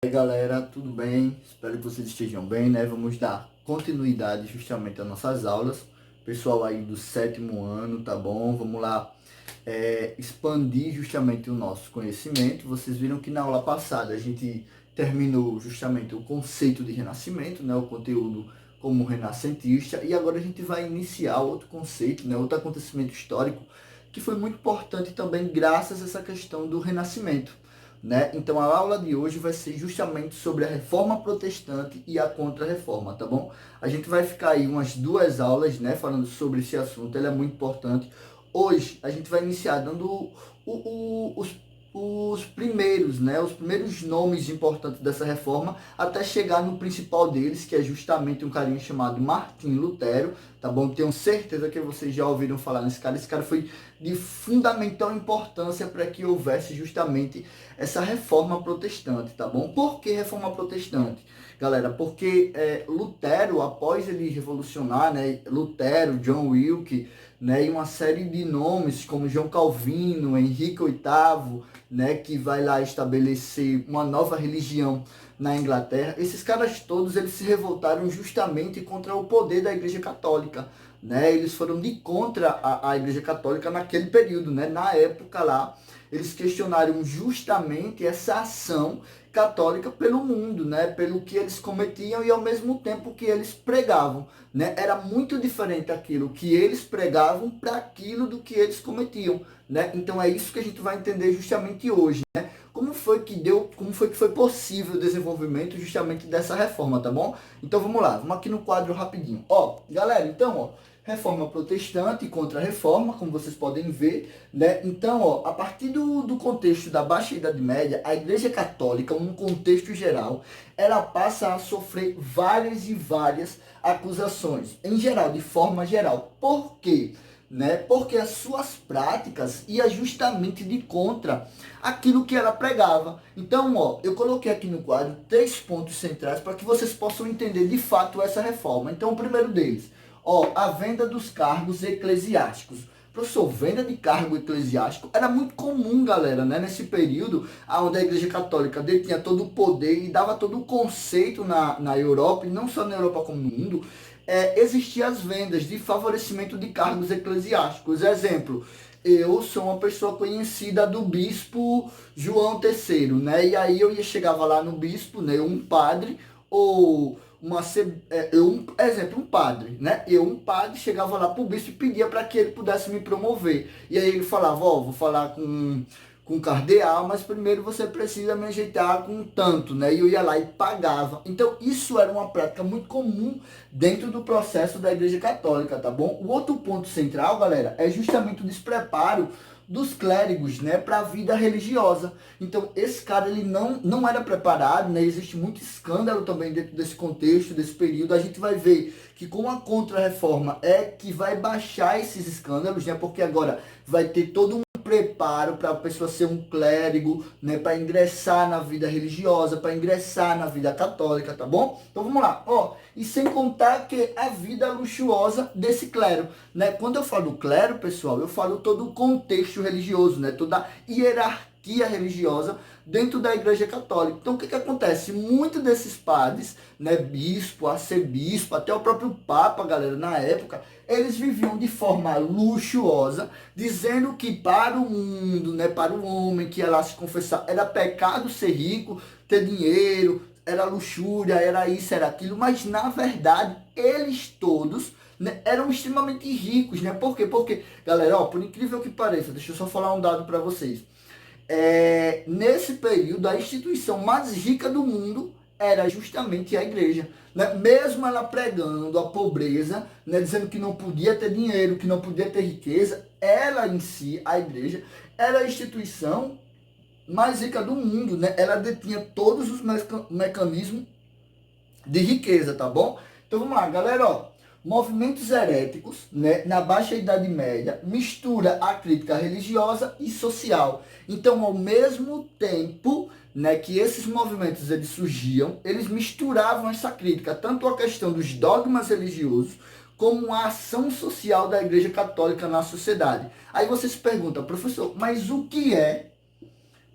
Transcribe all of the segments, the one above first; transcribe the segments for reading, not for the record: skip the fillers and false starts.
E aí galera, tudo bem? Espero que vocês estejam bem, né? Vamos dar continuidade justamente às nossas aulas. Pessoal aí do sétimo ano, tá bom? Vamos lá expandir justamente o nosso conhecimento. Vocês viram que na aula passada a gente terminou justamente o conceito de renascimento, né? O conteúdo como renascentista. E agora a gente vai iniciar outro conceito, né? Outro acontecimento histórico que foi muito importante também graças a essa questão do renascimento, né? Então a aula de hoje vai ser justamente sobre a reforma protestante e a contra-reforma, tá bom? A gente vai ficar aí umas duas aulas, né, falando sobre esse assunto, ele é muito importante. Hoje a gente vai iniciar dando os primeiros, né, os primeiros nomes importantes dessa reforma, até chegar no principal deles, que é justamente um carinha chamado Martim Lutero, tá bom? Tenho certeza que vocês já ouviram falar nesse cara. Esse cara foi de fundamental importância para que houvesse justamente essa reforma protestante, tá bom? Por que reforma protestante? Galera, porque Lutero, após ele revolucionar, né, Lutero, John Wilke, né, e uma série de nomes como João Calvino, Henrique VIII, né, que vai lá estabelecer uma nova religião na Inglaterra, esses caras todos eles se revoltaram justamente contra o poder da Igreja Católica, né? Eles foram de contra a Igreja Católica naquele período, né? Na época lá, eles questionaram justamente essa ação católica pelo mundo, né? Pelo que eles cometiam e ao mesmo tempo que eles pregavam, né? Era muito diferente aquilo que eles pregavam para aquilo do que eles cometiam, né? Então é isso que a gente vai entender justamente hoje, né? Como foi que foi possível o desenvolvimento justamente dessa reforma, tá bom? Então vamos lá, vamos aqui no quadro rapidinho. Ó, galera, então, ó, reforma protestante contra a reforma, como vocês podem ver, né? Então, ó, a partir do contexto da Baixa Idade Média, a Igreja Católica, num contexto geral, ela passa a sofrer várias e várias acusações, em geral, de forma geral. Por quê? Né? Porque as suas práticas iam justamente de contra aquilo que ela pregava. Então, ó, eu coloquei aqui no quadro 3 pontos centrais para que vocês possam entender de fato essa reforma. Então, o primeiro deles, ó, a venda dos cargos eclesiásticos. Professor, venda de cargo eclesiástico era muito comum, galera, né? Nesse período, onde a Igreja Católica detinha todo o poder e dava todo o conceito na Europa, e não só na Europa como no mundo, existiam as vendas de favorecimento de cargos eclesiásticos. Exemplo, eu sou uma pessoa conhecida do bispo João III, né? E aí chegava lá no bispo, né? Um padre ou exemplo, um padre, né? Um padre, chegava lá pro bispo e pedia para que ele pudesse me promover. E aí ele falava, ó, vou falar com o cardeal, mas primeiro você precisa me ajeitar com tanto, né? E eu ia lá e pagava. Então, isso era uma prática muito comum dentro do processo da Igreja Católica, tá bom? O outro ponto central, galera, é justamente o despreparo dos clérigos, né, para a vida religiosa. Então, esse cara, ele não era preparado, né? Existe muito escândalo também dentro desse contexto, desse período. A gente vai ver que com a contra-reforma é que vai baixar esses escândalos, né? Porque agora vai ter todo um preparo para a pessoa ser um clérigo, né, para ingressar na vida religiosa, para ingressar na vida católica, tá bom? Então vamos lá, ó, e sem contar que a vida luxuosa desse clero, né? Quando eu falo clero, pessoal, eu falo todo o contexto religioso, né? Toda a hierarquia religiosa dentro da Igreja Católica. Então o que acontece? Muitos desses padres, né, bispo, arcebispo, até o próprio Papa, galera, na época, eles viviam de forma luxuosa, dizendo que para o mundo, né, para o homem que ia lá se confessar, era pecado ser rico, ter dinheiro, era luxúria, era isso, era aquilo, mas na verdade eles todos, né, eram extremamente ricos, né? Por quê? Porque, galera, ó, por incrível que pareça, deixa eu só falar um dado para vocês. Nesse período, a instituição mais rica do mundo era justamente a igreja, né? Mesmo ela pregando a pobreza, né? Dizendo que não podia ter dinheiro, que não podia ter riqueza, ela em si, a igreja, era a instituição mais rica do mundo, né? Ela detinha todos os mecanismos de riqueza, tá bom? Então vamos lá, galera, ó. Movimentos heréticos, né, na Baixa Idade Média, mistura a crítica religiosa e social. Então, ao mesmo tempo, né, que esses movimentos eles surgiam, eles misturavam essa crítica, tanto a questão dos dogmas religiosos, como a ação social da Igreja Católica na sociedade. Aí você se pergunta, professor, mas o que é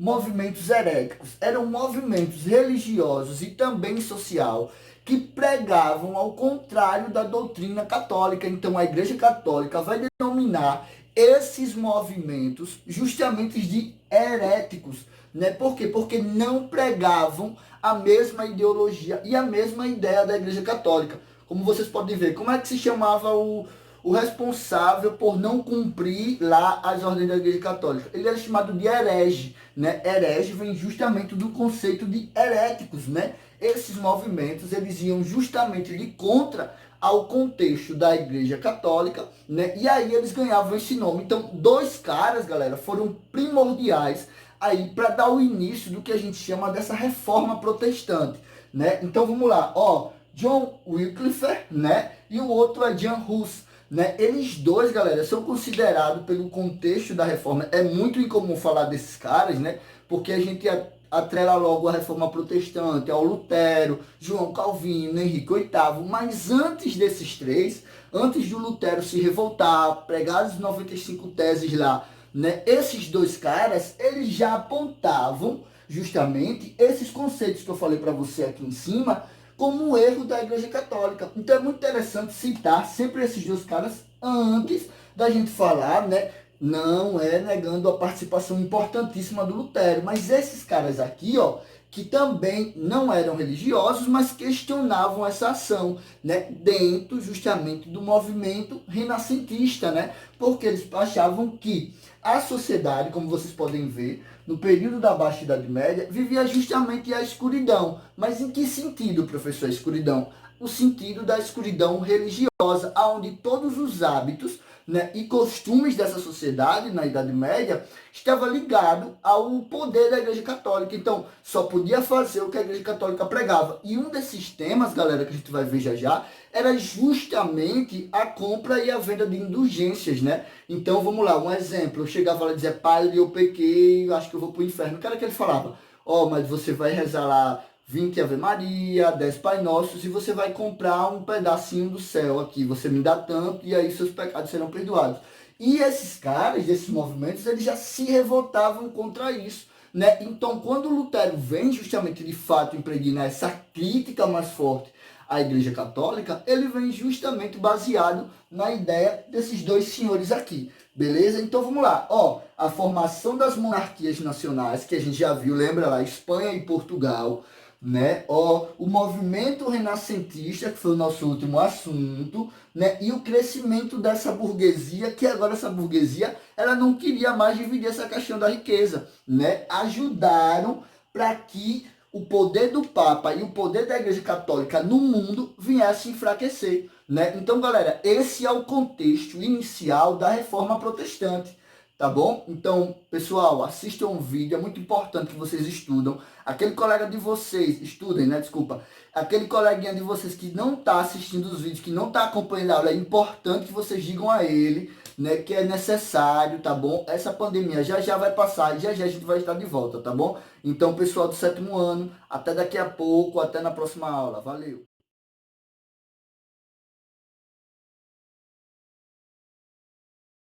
movimentos heréticos. Eram movimentos religiosos e também social que pregavam ao contrário da doutrina católica. Então a Igreja Católica vai denominar esses movimentos justamente de heréticos, né? Por quê? Porque não pregavam a mesma ideologia e a mesma ideia da Igreja Católica. Como vocês podem ver, como é que se chamava o responsável por não cumprir lá as ordens da Igreja Católica? Ele era chamado de herege, né? Herege vem justamente do conceito de heréticos, né? Esses movimentos, eles iam justamente de contra ao contexto da Igreja Católica, né? E aí eles ganhavam esse nome. Então, dois caras, galera, foram primordiais aí para dar o início do que a gente chama dessa reforma protestante, né? Então, vamos lá, ó, John Wycliffe, né? E o outro é Jan Hus, né? Eles dois, galera, são considerados pelo contexto da reforma. É muito incomum falar desses caras, né? Porque a gente atrela logo a reforma protestante ao Lutero, João Calvino, Henrique VIII. Mas antes desses três, antes do Lutero se revoltar, pregar as 95 teses lá, né? Esses dois caras, eles já apontavam justamente esses conceitos que eu falei para você aqui em cima, como um erro da Igreja Católica. Então é muito interessante citar sempre esses dois caras antes da gente falar, né? Não é negando a participação importantíssima do Lutero, mas esses caras aqui, ó, que também não eram religiosos, mas questionavam essa ação, né, dentro justamente do movimento renascentista, né? Porque eles achavam que a sociedade, como vocês podem ver, no período da Baixa Idade Média, vivia justamente a escuridão. Mas em que sentido, professor, a escuridão? O sentido da escuridão religiosa, onde todos os hábitos, né, e costumes dessa sociedade na Idade Média estava ligado ao poder da Igreja Católica. Então, só podia fazer o que a Igreja Católica pregava. E um desses temas, galera, que a gente vai ver já já, era justamente a compra e a venda de indulgências, né? Então, vamos lá, um exemplo. Eu chegava lá e dizia, pai, eu pequei, acho que eu vou para o inferno. O que era que ele falava? Ó, mas você vai rezar lá 20 Ave Maria, 10 Pai Nossos, e você vai comprar um pedacinho do céu aqui. Você me dá tanto, e aí seus pecados serão perdoados. E esses caras, esses movimentos, eles já se revoltavam contra isso, né? Então, quando Lutero vem justamente, de fato, impregnar essa crítica mais forte à Igreja Católica, ele vem justamente baseado na ideia desses dois senhores aqui. Beleza? Então vamos lá. Ó, a formação das monarquias nacionais, que a gente já viu, lembra lá, Espanha e Portugal, né? Ó, o movimento renascentista, que foi o nosso último assunto, né? E o crescimento dessa burguesia, que agora essa burguesia, ela não queria mais dividir essa questão da riqueza, né? Ajudaram para que o poder do Papa e o poder da Igreja Católica no mundo viesse a enfraquecer, né? Então, galera, esse é o contexto inicial da Reforma Protestante, tá bom? Então, pessoal, assistam um vídeo, é muito importante que vocês estudam. Aquele colega de vocês, estudem, né? Desculpa. Aquele coleguinha de vocês que não está assistindo os vídeos, que não está acompanhando a aula, é importante que vocês digam a ele, né, que é necessário, tá bom? Essa pandemia já já vai passar, já já a gente vai estar de volta, tá bom? Então, pessoal do 7º ano, até daqui a pouco, até na próxima aula. Valeu!